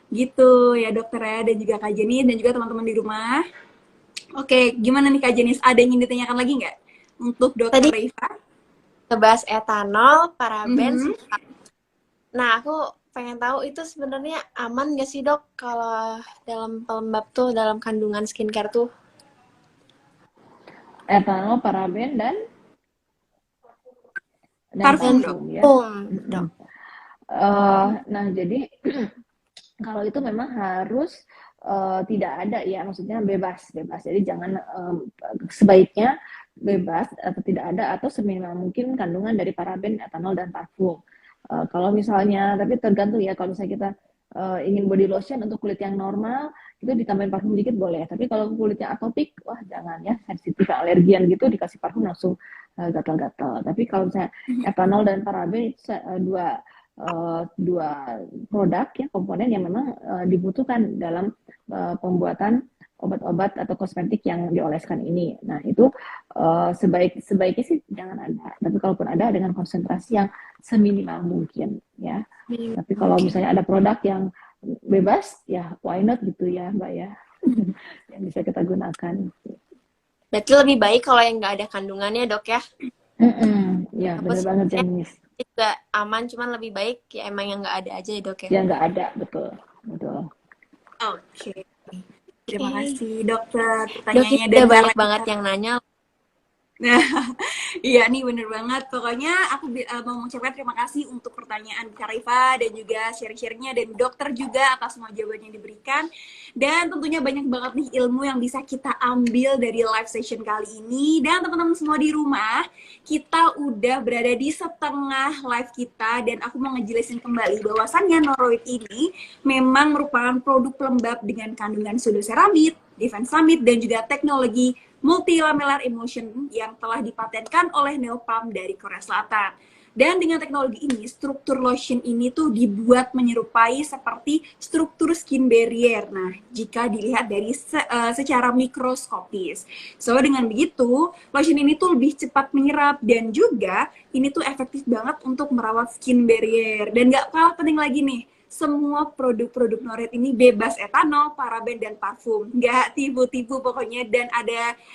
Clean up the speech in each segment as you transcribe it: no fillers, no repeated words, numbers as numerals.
Gitu ya dokter ya, dan juga Kak Jenny dan juga teman-teman di rumah. Oke, gimana nih Kak Jenis? Ada yang ingin ditanyakan lagi nggak untuk dokter Tadi Reifa? ngebahas etanol, paraben. Mhm. Nah, aku pengen tahu itu sebenarnya aman nggak sih dok kalau dalam pelembab tuh, dalam kandungan skincare tuh? Etanol, paraben, dan Parfum Dan dok. parfum ya. parfum, dok. Nah, jadi kalau itu memang harus tidak ada ya, maksudnya bebas, bebas. Jadi jangan sebaiknya bebas atau tidak ada atau seminimal mungkin kandungan dari paraben, etanol dan parfum. Kalau misalnya, tapi tergantung ya. Kalau misalnya kita ingin body lotion untuk kulit yang normal, itu ditambahin parfum dikit boleh. Tapi kalau kulitnya atopik, wah jangan ya, sensitif alergian gitu dikasih parfum langsung gatal-gatal. Tapi kalau misalnya etanol dan paraben itu dua produk ya komponen yang memang dibutuhkan dalam pembuatan obat-obat atau kosmetik yang dioleskan ini. Nah itu sebaiknya sih jangan ada. Tapi kalaupun ada dengan konsentrasi yang seminimal mungkin ya. Tapi kalau Oke. misalnya ada produk yang bebas ya why not gitu ya Mbak ya. Yang bisa kita gunakan. Berarti lebih baik kalau yang nggak ada kandungannya dok ya? Ya Aku benar sih banget Janis. juga aman, cuman lebih baik ya emang yang nggak ada aja ya dok ya? Ya nggak ada betul betul. Oke. Terima Oke. kasih dokter Dok, ini pertanyaannya dan udah banyak banget caranya. yang nanya. Nah, iya nih bener banget. Pokoknya aku mau mengucapkan terima kasih untuk pertanyaan Kak Rifa dan juga share-share-nya dan dokter juga atas semua jawaban yang diberikan. Dan tentunya banyak banget nih ilmu yang bisa kita ambil dari live session kali ini. Dan teman-teman semua di rumah, kita udah berada di setengah live kita dan aku mau ngejelasin kembali bahwasannya Noroid ini memang merupakan produk pelembab dengan kandungan pseudoceramide, difensamide dan juga teknologi multilamellar emulsion yang telah dipatenkan oleh Neopam dari Korea Selatan. Dan dengan teknologi ini, struktur lotion ini tuh dibuat menyerupai seperti struktur skin barrier. Nah, jika dilihat dari secara mikroskopis. So, dengan begitu, lotion ini tuh lebih cepat menyerap dan juga ini tuh efektif banget untuk merawat skin barrier. Dan gak kalah penting lagi nih, semua produk-produk Noret ini bebas etanol, paraben, dan parfum. Nggak tipu-tipu pokoknya. Dan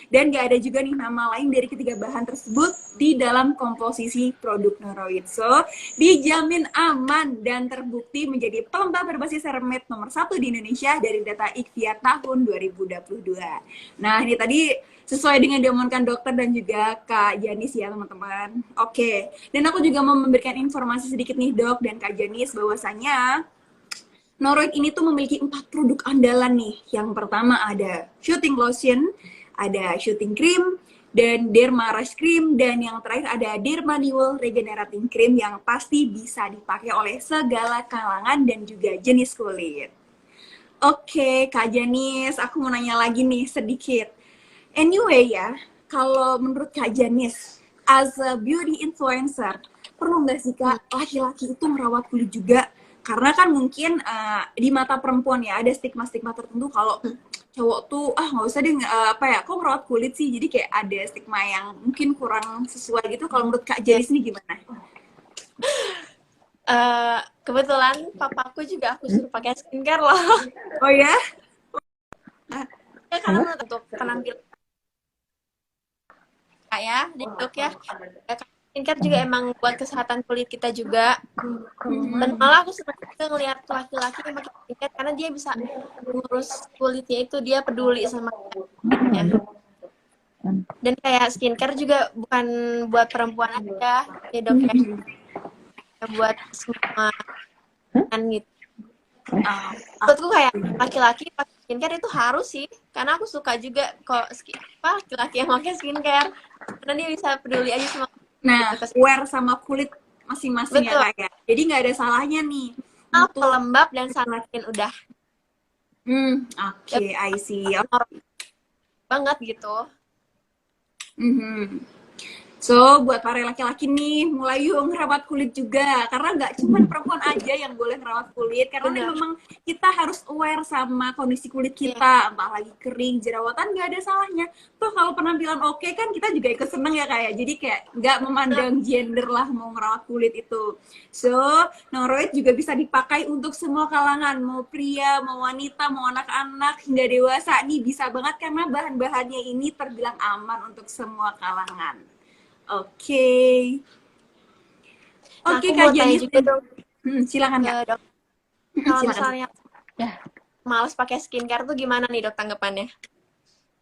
nggak ada juga nih nama lain dari ketiga bahan tersebut di dalam komposisi produk Noroid. So, dijamin aman dan terbukti menjadi pelembab berbasis ceramide nomor 1 di Indonesia dari data IQVIA tahun 2022. Nah, ini tadi sesuai dengan diomongkan dokter dan juga Kak Janis ya teman-teman. Oke, dan aku juga mau memberikan informasi sedikit nih dok dan Kak Janis bahwasanya Noroid ini tuh memiliki 4 produk andalan nih. Yang pertama ada shooting lotion, ada shooting cream, dan Derma Rush Cream, dan yang terakhir ada Derma Newell Regenerating Cream yang pasti bisa dipakai oleh segala kalangan dan juga jenis kulit. Oke, Kak Janis, aku mau nanya lagi nih sedikit. Anyway ya, kalau menurut Kak Janis, as a beauty influencer, perlu nggak sih Hmm. Kak laki-laki itu merawat kulit juga? Karena kan mungkin di mata perempuan ya ada stigma-stigma tertentu kalau cowok tuh nggak usah deh apa ya, kok merawat kulit sih? Jadi kayak ada stigma yang mungkin kurang sesuai gitu. Kalau menurut Kak Ya. Janis ini gimana? Kebetulan papaku juga aku suruh pakai skincare loh. Oh ya? Ya karena Apa? menurut untuk penampilan ya, dok ya. Ya, skincare juga emang buat kesehatan kulit kita juga. Dan malah aku senang juga ngelihat laki-laki yang pakai skincare karena dia bisa ngurus kulitnya itu, dia peduli sama kulitnya. Dan kayak skincare juga bukan buat perempuan aja, ya dok ya. Ya buat semua kan gitu. Menurutku kayak laki-laki pakai skincare itu harus sih, karena aku suka juga kok laki-laki yang pakai skincare karena dia bisa peduli aja sama Nah, gitu. aware sama kulit masing-masing ya Betul, Kak ya. Jadi nggak ada salahnya nih untuk pelembab dan sunscreen udah ya, oke, I see. normal banget gitu. Mhm. So, buat para laki-laki nih, mulai yuk ngerawat kulit juga. Karena nggak cuma perempuan aja yang boleh ngerawat kulit. Karena nih Bener. memang kita harus aware sama kondisi kulit Iya. kita. Entah lagi kering, jerawatan, nggak ada salahnya. Tuh kalau penampilan oke kan kita juga ikut seneng ya kayak. Jadi kayak nggak memandang gender lah mau ngerawat kulit itu. So, Noroid juga bisa dipakai untuk semua kalangan. Mau pria, mau wanita, mau anak-anak, hingga dewasa. Nih bisa banget karena bahan-bahannya ini terbilang aman untuk semua kalangan. Oke. Nah, Oke, aku Kak mau tanya Janis. juga dong Silakan, ke Kak. dok, kalau Silakan. misalnya Ya, males pakai skincare tuh gimana nih dok tanggapannya?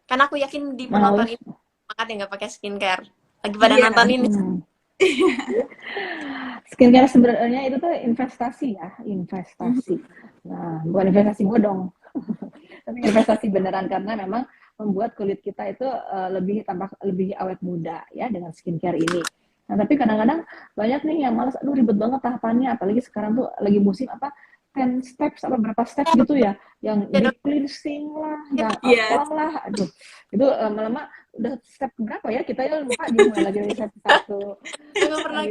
Karena aku yakin di penonton males. itu banget yang nggak pakai skincare. Lagi pada Iya. nonton ini. Skincare sebenarnya itu tuh investasi ya, investasi. Nah, bukan investasi bodong, tapi investasi beneran karena memang membuat kulit kita itu lebih awet muda ya dengan skincare ini. Nah, tapi kadang-kadang banyak nih yang malas, aduh ribet banget tahapannya, apalagi sekarang tuh lagi musim apa 10 steps apa berapa steps gitu ya, yang Ya deep dok, cleansing lah, yang Iya. apalah, aduh itu lama-lama udah step berapa ya kita ya lupa dimulai lagi dari step satu. nggak Nah, pernah.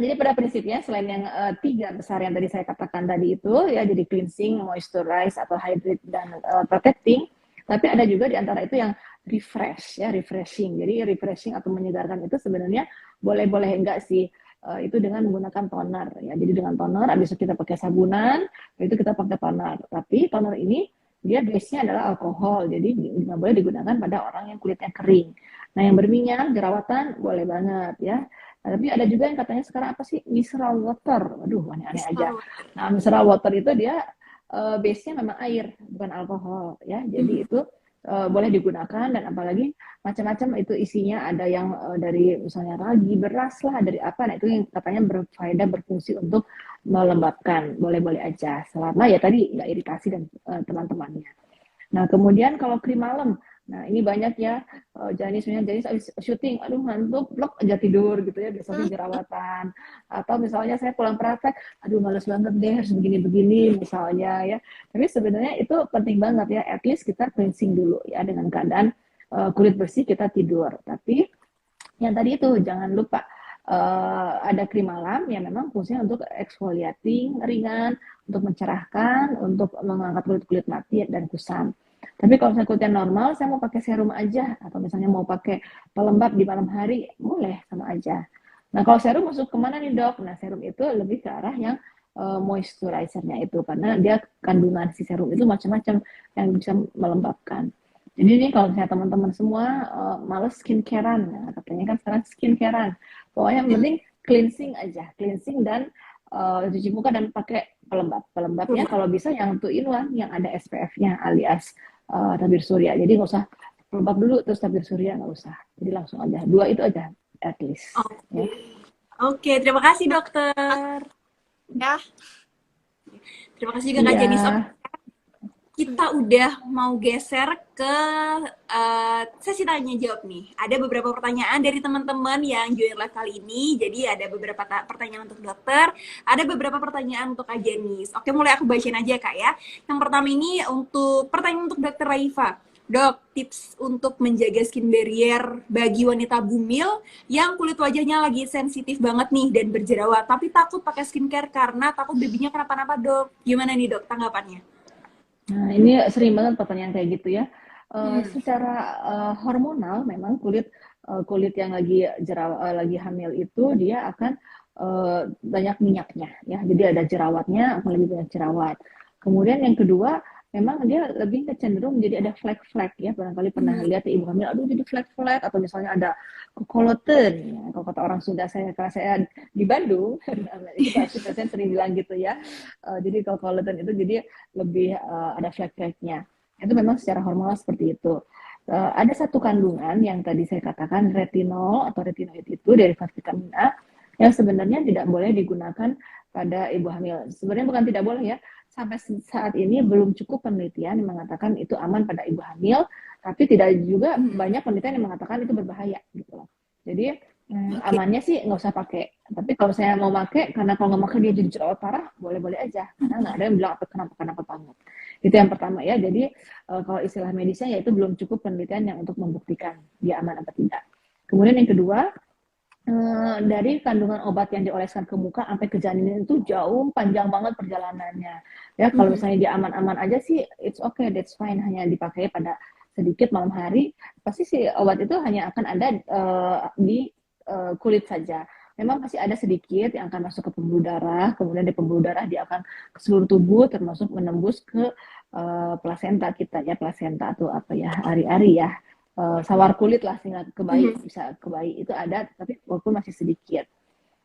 jadi pada prinsipnya selain yang tiga besar yang tadi saya katakan tadi itu ya, jadi cleansing, moisturize atau hydrate dan protecting, tapi ada juga di antara itu yang refresh ya, refreshing. Jadi refreshing atau menyegarkan itu sebenarnya boleh-boleh enggak sih, itu dengan menggunakan toner ya. Jadi dengan toner, habis itu kita pakai sabunan, itu kita pakai toner. Tapi toner ini dia base-nya adalah alkohol, jadi nggak boleh digunakan pada orang yang kulitnya kering. Nah, yang berminyak, jerawatan boleh banget ya. Nah, tapi ada juga yang katanya sekarang apa sih mineral water. Waduh, aneh-aneh aja. Nah, mineral water itu dia base-nya memang air, bukan alkohol ya. Jadi itu boleh digunakan, dan apalagi macam-macam itu isinya, ada yang dari misalnya ragi, beras lah, dari apa. Nah, itu yang katanya berfaedah, berfungsi untuk melembabkan. Boleh-boleh aja selama ya tadi nggak iritasi dan teman-temannya. Nah, kemudian kalau krim malam, nah ini banyak ya, Janis habis syuting, aduh ngantuk, blok aja tidur gitu ya, besoknya jerawatan. Atau misalnya saya pulang praktek, aduh males banget deh, harus begini-begini misalnya ya. Tapi sebenarnya itu penting banget ya, at least kita cleansing dulu ya, dengan keadaan kulit bersih kita tidur. Tapi yang tadi itu jangan lupa ada krim malam yang memang fungsinya untuk exfoliating ringan, untuk mencerahkan, untuk mengangkat kulit-kulit mati dan kusam. Tapi kalau misalnya kulitnya normal, saya mau pakai serum aja, atau misalnya mau pakai pelembab di malam hari, boleh sama aja. Nah, kalau serum masuk kemana nih dok? Nah, serum itu lebih ke arah yang moisturizer-nya itu, karena dia kandungan si serum itu macam-macam yang bisa melembabkan. Jadi ini kalau misalnya teman-teman semua males skincarean, nah, katanya kan sekarang skincarean, pokoknya yang penting cleansing aja, cleansing dan cuci muka dan pakai pelembab. Pelembabnya kalau bisa yang 2 in 1 yang ada SPF-nya alias tabir surya. Jadi nggak usah pelembab dulu terus tabir surya, nggak usah. Jadi langsung aja, 2 itu aja at least. Ya. Oke, terima kasih dokter. Ya, Terima kasih juga Kak Janis. Iya. Kita udah mau geser ke sesi tanya jawab nih. Ada beberapa pertanyaan dari teman-teman yang join live kali ini. Jadi ada beberapa pertanyaan untuk dokter, ada beberapa pertanyaan untuk Kak Janis. Oke, mulai aku bacain aja Kak ya. Yang pertama ini untuk pertanyaan untuk dokter Raifa. Dok, tips untuk menjaga skin barrier bagi wanita bumil yang kulit wajahnya lagi sensitif banget nih dan berjerawat, tapi takut pakai skincare karena takut babynya kenapa-napa dok. Gimana nih dok tanggapannya? Nah, ini sering banget pertanyaan kayak gitu ya. Secara hormonal memang kulit yang lagi lagi hamil itu dia akan banyak minyaknya ya. Jadi ada jerawatnya, akan lebih banyak jerawat. Kemudian yang kedua, memang dia lebih cenderung jadi ada flek-flek ya. Barangkali pernah lihat ya, ibu hamil, aduh jadi flek-flek, atau misalnya ada kekoloten ya. Kalau kata orang Sunda, kalau saya di Bandung, itu pasti pasien sering bilang gitu ya. Jadi kalau kekoloten itu jadi lebih ada flek-fleknya. Itu memang secara hormonal seperti itu. Ada satu kandungan yang tadi saya katakan retinol atau retinoid itu derivat vitamin A yang sebenarnya tidak boleh digunakan pada ibu hamil. Sebenarnya bukan tidak boleh ya, sampai saat ini belum cukup penelitian yang mengatakan itu aman pada ibu hamil, tapi tidak juga banyak penelitian yang mengatakan itu berbahaya gitu loh. Jadi amannya sih nggak usah pakai. Tapi kalau saya mau pakai, karena kalau nggak pakai dia jadi jerawat parah, boleh-boleh aja. Karena nggak ada yang bilang kenapa banget. Itu yang pertama ya. Jadi kalau istilah medisnya yaitu belum cukup penelitian yang untuk membuktikan dia aman atau tidak. Kemudian yang kedua, dari kandungan obat yang dioleskan ke muka sampai ke janin itu jauh panjang banget perjalanannya. Ya kalau misalnya dia aman-aman aja sih, it's okay, that's fine, hanya dipakai pada sedikit malam hari, pasti si obat itu hanya akan ada di kulit saja. Memang pasti ada sedikit yang akan masuk ke pembuluh darah, kemudian di pembuluh darah dia akan ke seluruh tubuh, termasuk menembus ke plasenta kita ya, plasenta atau apa ya, ari-ari ya, sawar kulit lah sehingga ke bayi, bisa ke bayi itu ada, tapi walaupun masih sedikit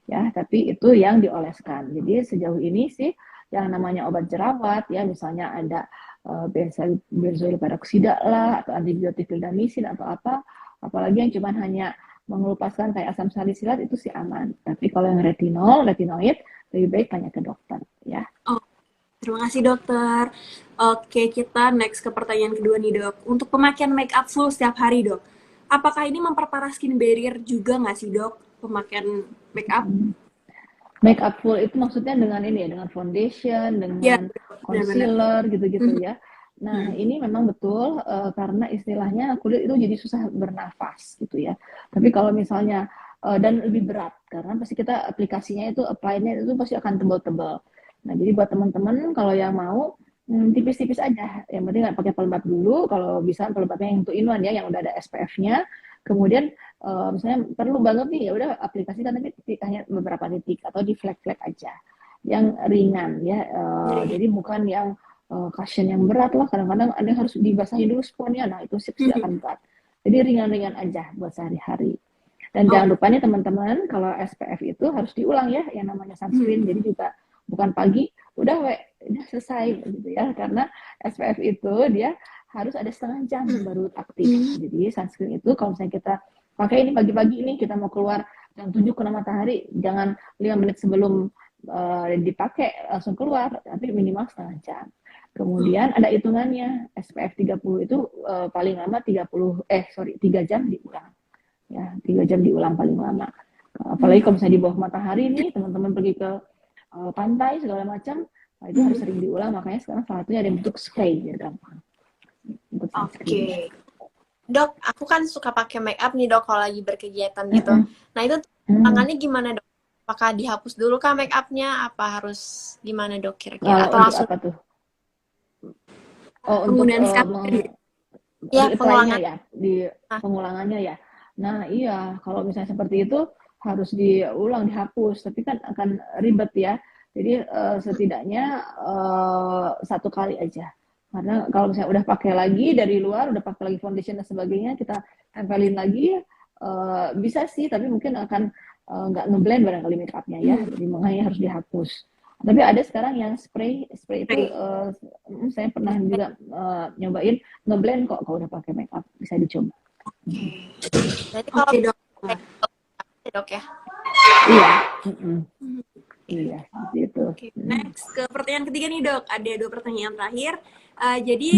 ya, tapi itu yang dioleskan. Jadi sejauh ini sih yang namanya obat jerawat ya, misalnya ada benzoyl peroksida lah, atau antibiotik clindamycin atau apa, apalagi yang cuman hanya mengelupaskan kayak asam salisilat, itu sih aman. Tapi kalau yang retinoid lebih baik tanya ke dokter ya. Oh, terima kasih dokter. Oke, kita next ke pertanyaan kedua nih dok. Untuk pemakaian make up full setiap hari dok, apakah ini memperparah skin barrier juga nggak sih dok, pemakaian make up? Make up full itu maksudnya dengan ini ya, dengan foundation, Ya, dengan benar-benar. concealer gitu-gitu ya. Nah, ini memang betul karena istilahnya kulit itu jadi susah bernafas gitu ya. Tapi kalau misalnya dan lebih berat karena pasti kita aplikasinya itu apply-nya itu pasti akan tebal-tebal. Nah, jadi buat teman-teman kalau yang mau tipis-tipis aja. Yang penting nggak pakai pelembab dulu. Kalau bisa pelembabnya yang 2-in-1 ya, yang udah ada SPF-nya. Kemudian misalnya perlu banget nih, ya udah aplikasikan tapi hanya beberapa titik atau di flek-flek aja. Yang ringan ya. Jadi bukan yang cushion yang berat lah. Kadang-kadang ada yang harus dibasahi dulu sponnya. Nah, itu sih akan berat. Jadi ringan-ringan aja buat sehari-hari. Dan jangan lupa nih teman-teman, kalau SPF itu harus diulang ya, yang namanya sunscreen. Jadi juga bukan pagi, udah selesai gitu ya. Karena SPF itu dia harus ada setengah jam baru aktif. Jadi sunscreen itu kalau misalnya kita pakai ini pagi-pagi ini, kita mau keluar jam 7 kena matahari, jangan 5 menit sebelum dipakai langsung keluar, tapi minimal setengah jam. Kemudian ada hitungannya, SPF 30 itu paling lama 3 jam diulang. Ya, 3 jam diulang paling lama. Apalagi kalau misalnya di bawah matahari nih, teman-teman pergi ke pantai segala macam, nah itu harus sering diulang. Makanya sekarang salah satunya ada bentuk spray biar gampang. Oke. Dok, aku kan suka pakai make up nih dok kalau lagi berkegiatan gitu. Nah itu tangannya gimana dok? Apakah dihapus dulu kah make upnya? Apa harus gimana dok kira-kira? Atau langsung? Apa tuh? Oh, Penggunaan ya, pengulangan ya, di pengulangannya ya. Nah iya, kalau misalnya seperti itu harus diulang, dihapus, tapi kan akan ribet ya. Jadi setidaknya 1 kali aja. Karena kalau misalnya udah pakai lagi dari luar, udah pakai lagi foundation dan sebagainya, kita tempelin lagi, bisa sih, tapi mungkin akan nggak ngeblend barangkali make up-nya ya. Jadi makanya harus dihapus. Tapi ada sekarang yang spray itu saya pernah juga nyobain ngeblend kok kalau udah pakai make up, bisa dicoba. Jadi kalau dok. Dok ya. Iya. Iya, seperti itu. Okay. Next ke pertanyaan ketiga nih dok, ada 2 pertanyaan terakhir. Jadi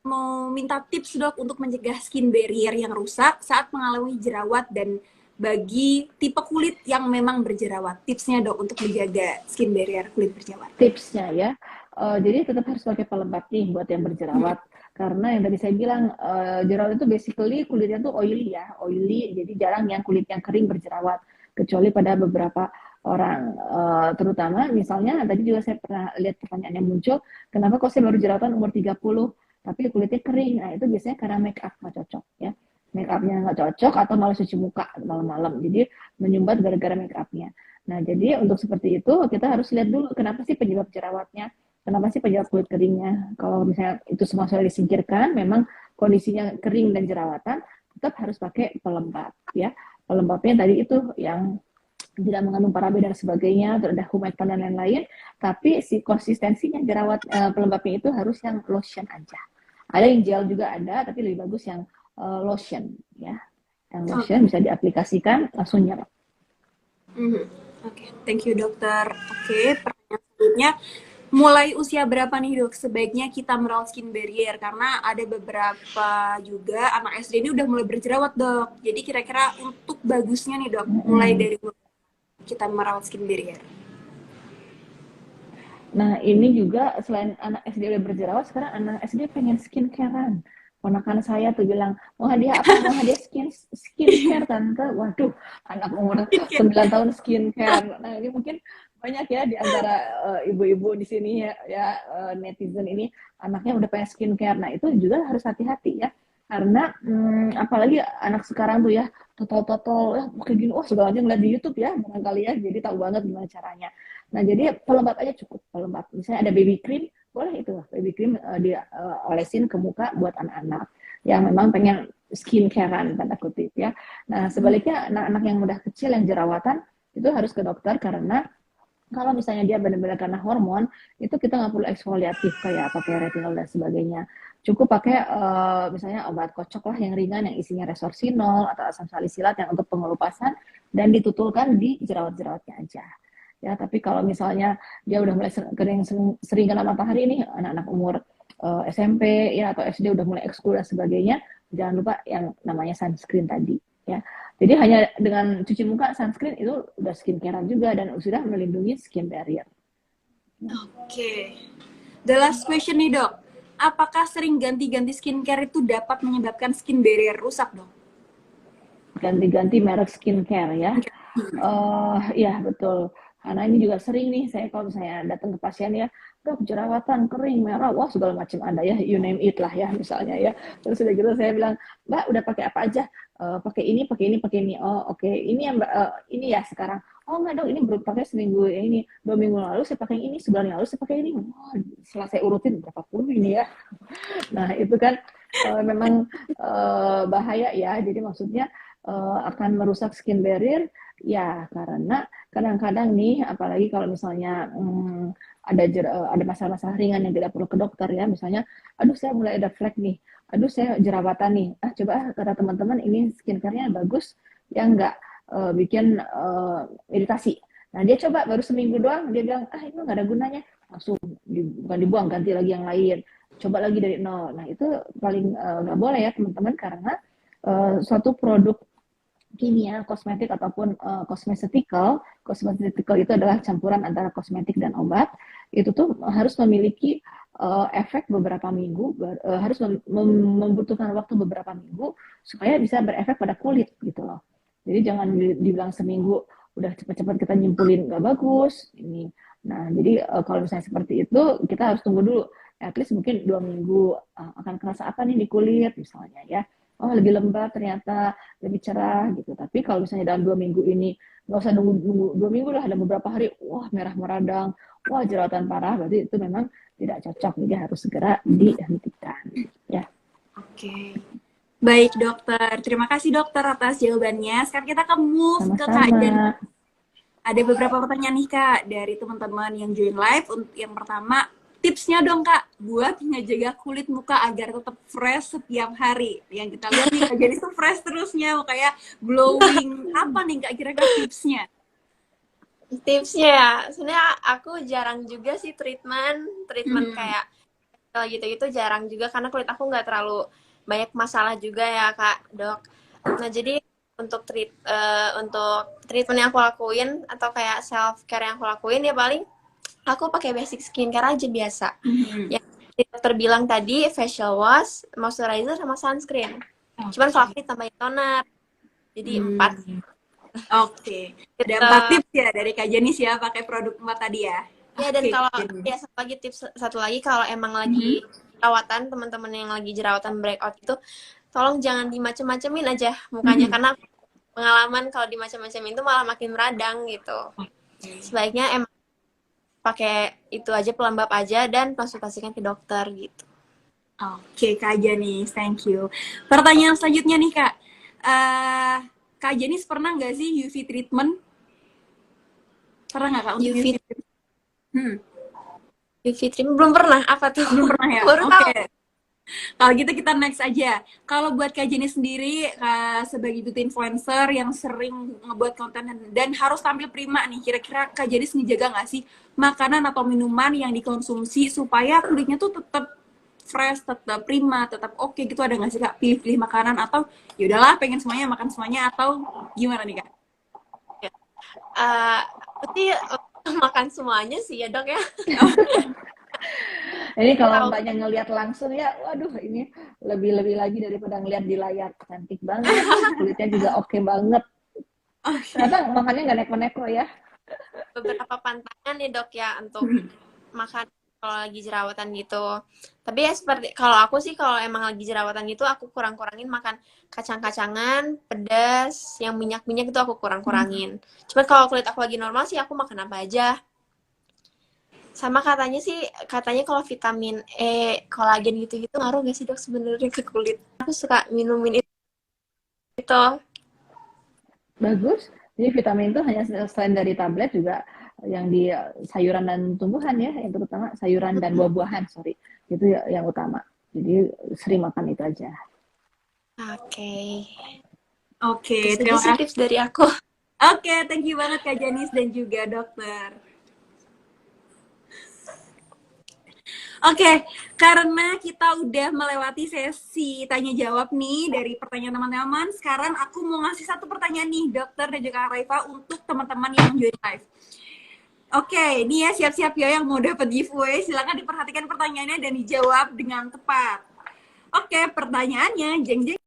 mau minta tips dok untuk mencegah skin barrier yang rusak saat mengalami jerawat dan bagi tipe kulit yang memang berjerawat. Tipsnya dok untuk menjaga skin barrier kulit berjerawat. Tipsnya ya, jadi tetap harus pakai pelembab nih buat yang berjerawat. Karena yang tadi saya bilang, jerawat itu basically kulitnya tuh oily ya, jadi jarang yang kulit yang kering berjerawat. Kecuali pada beberapa orang, terutama misalnya tadi juga saya pernah lihat pertanyaan yang muncul, kenapa kok saya baru jerawatan umur 30, tapi kulitnya kering. Nah itu biasanya karena make up nggak cocok ya. Make up-nya nggak cocok atau malah cuci muka malam-malam, jadi menyumbat gara-gara make up-nya. Nah jadi untuk seperti itu kita harus lihat dulu kenapa sih penyebab jerawatnya, kenapa sih penyebab kulit keringnya. Kalau misalnya itu semua sudah disingkirkan, memang kondisinya kering dan jerawatan, tetap harus pakai pelembab ya. Pelembabnya tadi itu yang tidak mengandung paraben dan sebagainya, terus ada humectant dan lain-lain, tapi si konsistensinya jerawat pelembabnya itu harus yang lotion aja. Ada yang gel juga ada, tapi lebih bagus yang lotion ya. Yang lotion bisa diaplikasikan langsung nyerap. Oke, thank you dokter. Oke, pertanyaan selanjutnya, mulai usia berapa nih dok sebaiknya kita merawat skin barrier? Karena ada beberapa juga anak SD ini udah mulai berjerawat dok. Jadi kira-kira untuk bagusnya nih dok, mulai dari kita merawat skin barrier. Nah ini juga selain anak SD udah berjerawat, sekarang anak SD pengen skincarean. ponakan saya tuh bilang, mau hadiah apa? Mau hadiah skincare tante. Waduh, anak umur Skincare. 9 tahun skincare. Nah ini mungkin banyak ya di antara ibu-ibu di sini netizen ini anaknya udah pengen skincare. Nah itu juga harus hati-hati ya. Karena apalagi anak sekarang tuh ya totol ya kayak gini, wah segala macam ngeliat di YouTube ya barangkali ya, jadi tahu banget gimana caranya. Nah jadi pelembab aja cukup pelembab. Misalnya ada baby cream, boleh itu baby cream diolesin ke muka buat anak-anak yang memang pengen skincarean tanda kutip ya. Nah sebaliknya anak-anak yang udah kecil yang jerawatan itu harus ke dokter karena kalau misalnya dia benar-benar karena hormon, itu kita nggak perlu eksfoliatif kayak pakai retinol dan sebagainya. Cukup pakai misalnya obat kocok lah yang ringan yang isinya resorsinol atau asam salisilat yang untuk pengelupasan dan ditutulkan di jerawat-jerawatnya aja. Ya, tapi kalau misalnya dia udah mulai sering kena matahari nih, anak-anak umur SMP ya atau SD udah mulai ekskul dan sebagainya, jangan lupa yang namanya sunscreen tadi ya. Jadi hanya dengan cuci muka sunscreen itu udah skincarean juga dan sudah melindungi skin barrier. Oke. The last question nih dok, apakah sering ganti-ganti skincare itu dapat menyebabkan skin barrier rusak dok? Ganti-ganti merek skincare ya. Iya betul. Karena ini juga sering nih saya kalau misalnya datang ke pasien ya, dok jerawatan kering merah, wah segala macam ada ya, you name it lah ya misalnya ya. Terus udah gitu saya bilang, mbak udah pakai apa aja? Pakai ini, pakai ini, pakai ini. Oh oke, ini yang ini ya sekarang. Oh enggak dong, ini baru pakai seminggu ini, 2 minggu lalu saya pakai ini, sebulan lalu saya pakai ini. Wah, setelah saya urutin berapa puluh ini ya. Nah itu kan memang bahaya ya. Jadi maksudnya akan merusak skin barrier ya karena kadang-kadang nih apalagi kalau misalnya ada masalah-masalah ringan yang tidak perlu ke dokter ya misalnya aduh saya mulai ada flek nih aduh saya jerawatan nih coba kata teman-teman ini skincare-nya bagus yang enggak bikin iritasi. Nah dia coba baru seminggu doang dia bilang ini nggak ada gunanya langsung bukan dibuang ganti lagi yang lain coba lagi dari nol. Nah itu paling nggak boleh ya teman-teman karena suatu produk kimia, kosmetik ataupun cosmeceutical itu adalah campuran antara kosmetik dan obat. Itu tuh harus memiliki efek beberapa minggu, harus membutuhkan waktu beberapa minggu supaya bisa berefek pada kulit gitu loh. Jadi jangan dibilang seminggu udah cepat-cepat kita nyimpulin nggak bagus ini. Nah jadi kalau misalnya seperti itu kita harus tunggu dulu. At least mungkin 2 minggu akan kerasa apa nih di kulit misalnya ya. Oh lebih lembab ternyata lebih cerah gitu. Tapi kalau misalnya dalam 2 minggu ini nggak usah nunggu 2 minggu lah ada beberapa hari wah merah meradang, wah jerawatan parah berarti itu memang tidak cocok jadi harus segera dihentikan ya. Oke. Baik dokter, terima kasih dokter atas jawabannya. Sekarang kita akan move ke Kak Jani. Ada beberapa pertanyaan nih Kak dari teman-teman yang join live. Yang pertama, tipsnya dong Kak buat ngejaga kulit muka agar tetap fresh setiap hari. Yang kita lihat nih Kak Jani tuh fresh terusnya, kayak glowing. Apa nih Kak kira-kira tipsnya? Tipsnya ya, sebenarnya aku jarang juga sih treatment kayak gitu-gitu jarang juga karena kulit aku nggak terlalu banyak masalah juga ya Kak Dok. Nah jadi untuk treatment yang aku lakuin atau kayak self care yang aku lakuin ya paling aku pakai basic skincare aja biasa. Yang dokter bilang tadi facial wash, moisturizer sama sunscreen. Cuman kalau aku tambahin toner. Jadi 4. Oke. Ada 4 tips ya dari Kak Jani ya pakai produk 4 tadi ya. Ya dan kalau satu lagi kalau emang lagi jerawatan teman-teman yang lagi jerawatan breakout itu tolong jangan dimacem-macemin aja mukanya karena pengalaman kalau dimacem-macemin itu malah makin meradang gitu. Sebaiknya emang pakai itu aja pelembab aja dan konsultasikan ke dokter gitu. Oke Kak Janis, thank you. Pertanyaan selanjutnya nih Kak, Kak Janis pernah nggak sih UV treatment? Pernah nggak Kak untuk UV treatment? UV treatment belum pernah, apa tuh? Belum pernah ya? Baru tahu. Kalau gitu kita next aja. Kalau buat Kak Jenny sendiri sebagai beauty influencer yang sering ngebuat konten dan harus tampil prima nih, kira-kira Kak Jenny ngejaga nggak sih makanan atau minuman yang dikonsumsi supaya kulitnya tuh tetap fresh, tetap prima, tetap oke gitu, ada nggak sih Kak pilih-pilih makanan atau ya udahlah pengen semuanya makan semuanya atau gimana nih Kak? Berarti makan semuanya sih ya Dok ya. Ini kalau Tahu. mbaknya ngelihat langsung ya, waduh ini lebih-lebih lagi daripada ngelihat di layar. Cantik banget, kulitnya juga oke banget. Oke. Ternyata makannya nggak neko-neko ya. Beberapa pantangan nih dok ya untuk makan kalau lagi jerawatan gitu. Tapi ya seperti kalau aku sih kalau emang lagi jerawatan gitu aku kurang-kurangin makan kacang-kacangan, pedas, yang minyak-minyak itu aku kurang-kurangin. Cuma kalau kulit aku lagi normal sih aku makan apa aja. Sama katanya sih, katanya kalau vitamin E, kolagen gitu-gitu ngaruh gak sih dok sebenarnya ke kulit? Aku suka minumin itu. Bagus. Jadi vitamin itu hanya selain dari tablet juga yang di sayuran dan tumbuhan ya, yang terutama sayuran dan buah-buahan, sorry. Itu yang utama. Jadi sering makan itu aja. Oke. Oke, Itu saja terima sih kasih. tips dari aku. Oke, thank you banget Kak Janis dan juga dokter. Oke, karena kita udah melewati sesi tanya jawab nih dari pertanyaan teman-teman, sekarang aku mau ngasih satu pertanyaan nih dokter dan juga Kak Raifa untuk teman-teman yang join live. Oke, ini ya siap-siap ya yang mau dapat giveaway, silakan diperhatikan pertanyaannya dan dijawab dengan tepat. Oke, pertanyaannya, jeng jeng,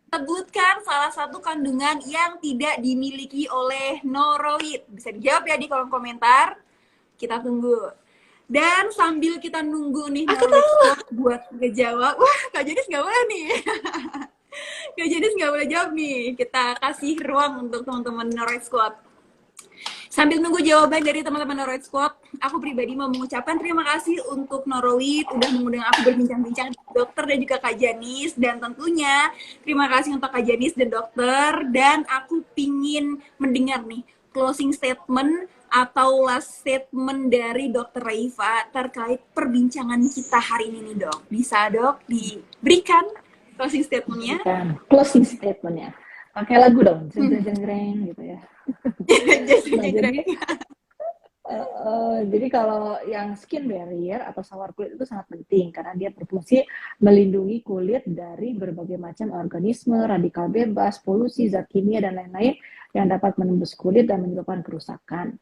sebutkan salah satu kandungan yang tidak dimiliki oleh noroid. Bisa dijawab ya di kolom komentar. Kita tunggu. Dan sambil kita nunggu nih Aku Norwich tahu. Squad buat ngejawab, wah Kak Jenis nggak boleh nih. Kak Jenis nggak boleh jawab nih. Kita kasih ruang untuk teman-teman Norwich Squad. Sambil nunggu jawaban dari teman-teman Norwich Squad, aku pribadi mau mengucapkan terima kasih untuk Norwich udah mengundang aku berbincang-bincang dengan dokter dan juga Kak Janis. Dan tentunya terima kasih untuk Kak Janis dan dokter. Dan aku pingin mendengar nih closing statement atau last statement dari Dokter Raifa terkait perbincangan kita hari ini nih dok. Bisa dok diberikan closing statementnya? Kan closing statementnya. Pakai lagu dong, jeng-jeng-jeng gitu ya. Nah, jadi kalau yang skin barrier atau sawar kulit itu sangat penting karena dia berfungsi melindungi kulit dari berbagai macam organisme, radikal bebas, polusi, zat kimia dan lain-lain yang dapat menembus kulit dan menyebabkan kerusakan.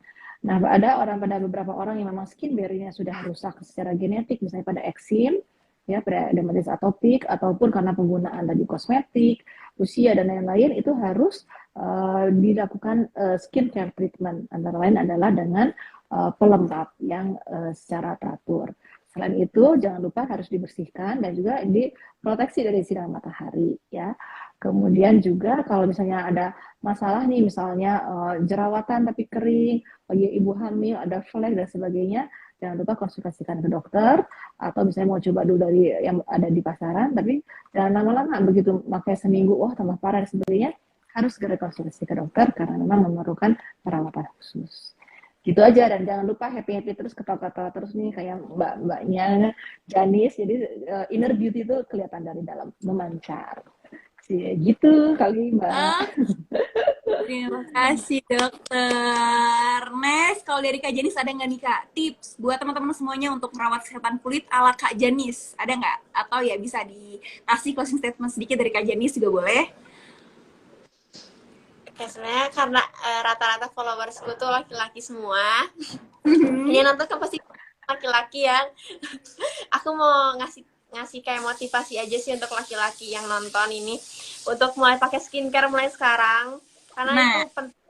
Nah, pada beberapa orang yang memang skin barrier-nya sudah rusak secara genetik, misalnya pada eksim, ya pada dermatitis atopik ataupun karena penggunaan tadi kosmetik, usia dan lain-lain itu harus dilakukan skin care treatment. Antara lain adalah dengan pelembab yang secara teratur. Selain itu, jangan lupa harus dibersihkan dan juga diproteksi dari sinar matahari, ya. Kemudian juga kalau misalnya ada masalah nih, misalnya jerawatan tapi kering, bagi ibu hamil ada flek dan sebagainya, jangan lupa konsultasikan ke dokter atau misalnya mau coba dulu dari yang ada di pasaran, tapi jangan lama-lama begitu pakai seminggu, wah tambah parah dan sebagainya, harus segera konsultasi ke dokter karena memang memerlukan perawatan khusus. Gitu aja, dan jangan lupa happy terus, ketawa-ketawa terus nih kayak mbaknya Janis, jadi inner beauty itu kelihatan dari dalam, memancar sih gitu kali mbak. Terima kasih dokter. Next, kalau dari Kak Janis ada nggak nih Kak tips buat teman-teman semuanya untuk merawat kesehatan kulit ala Kak Janis? Ada nggak? Atau ya bisa dikasih closing statement sedikit dari Kak Janis juga boleh. Oke, sebenarnya karena rata-rata followersku tuh laki-laki semua. Yang nonton kan pasti laki-laki yang aku mau ngasih kayak motivasi aja sih untuk laki-laki yang nonton ini untuk mulai pakai skincare mulai sekarang karena itu penting.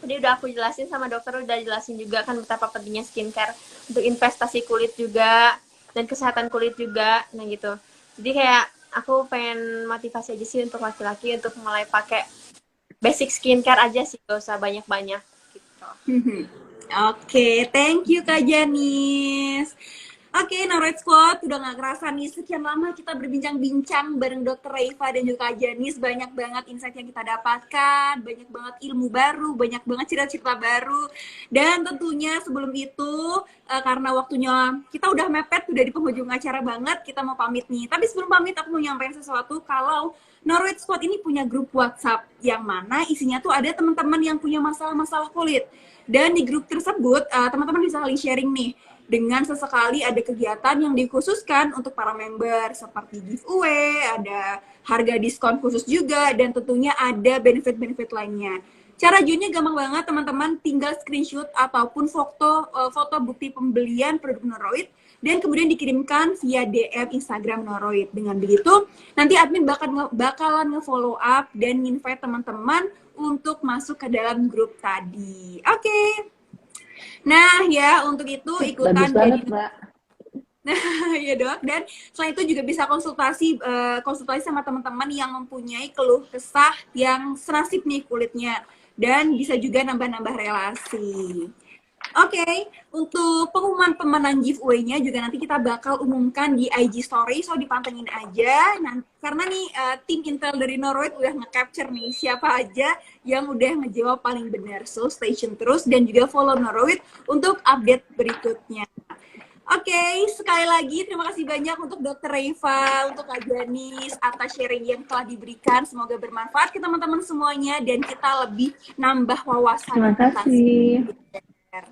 Jadi udah aku jelasin sama dokter, udah jelasin juga kan betapa pentingnya skincare untuk investasi kulit juga dan kesehatan kulit juga, nah gitu. Jadi kayak aku pengen motivasi aja sih untuk laki-laki untuk mulai pakai basic skincare aja sih, gak usah banyak-banyak gitu. Oke, thank you Kak Janis. Oke, Norwich Squad, udah gak kerasa nih sekian lama kita berbincang-bincang bareng Dokter Raifa dan juga Kak Janis. Banyak banget insight yang kita dapatkan, banyak banget ilmu baru, banyak banget cerita-cerita baru. Dan tentunya sebelum itu, karena waktunya kita udah mepet, udah di penghujung acara banget, kita mau pamit nih. Tapi sebelum pamit, aku mau nyampein sesuatu kalau Norwich Squad ini punya grup WhatsApp yang mana isinya tuh ada teman-teman yang punya masalah-masalah kulit. Dan di grup tersebut, teman-teman bisa saling sharing nih. Dengan sesekali ada kegiatan yang dikhususkan untuk para member seperti giveaway, ada harga diskon khusus juga, dan tentunya ada benefit-benefit lainnya. Cara joinnya gampang banget teman-teman, tinggal screenshot ataupun foto bukti pembelian produk Noroid dan kemudian dikirimkan via DM Instagram Noroid. Dengan begitu, nanti admin bakalan nge-follow up dan invite teman-teman untuk masuk ke dalam grup tadi. Oke. Nah, ya untuk itu ikutan Bagus banget, jadi Mbak. ya dok, dan selain itu juga bisa konsultasi sama teman-teman yang mempunyai keluh kesah yang senasib nih kulitnya, dan bisa juga nambah-nambah relasi. Oke, untuk pengumuman pemenang giveaway-nya juga nanti kita bakal umumkan di IG Story, so dipantengin aja. Nah, karena nih tim Intel dari Noroid udah nge-capture nih siapa aja yang udah ngejawab paling benar. So stay tune terus dan juga follow Noroid untuk update berikutnya. Oke, sekali lagi terima kasih banyak untuk Dr. Reva, untuk Kak Janis atas sharing yang telah diberikan. Semoga bermanfaat ke teman-teman semuanya dan kita lebih nambah wawasan Terima tentang kasih. skincare.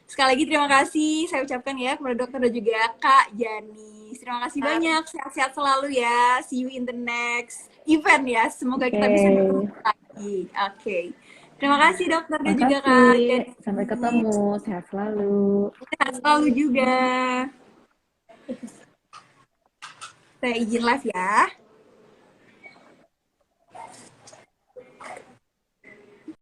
Sekali lagi terima kasih saya ucapkan ya kepada dokter dan juga Kak Janis. Terima kasih banyak, sehat-sehat selalu ya. See you in the next event ya. Semoga kita bisa bertemu lagi. Oke. Terima kasih dokter dan Terima juga Kak kasih. Janis. Sampai ketemu. Sehat selalu. Sehat selalu juga. Saya izin live ya.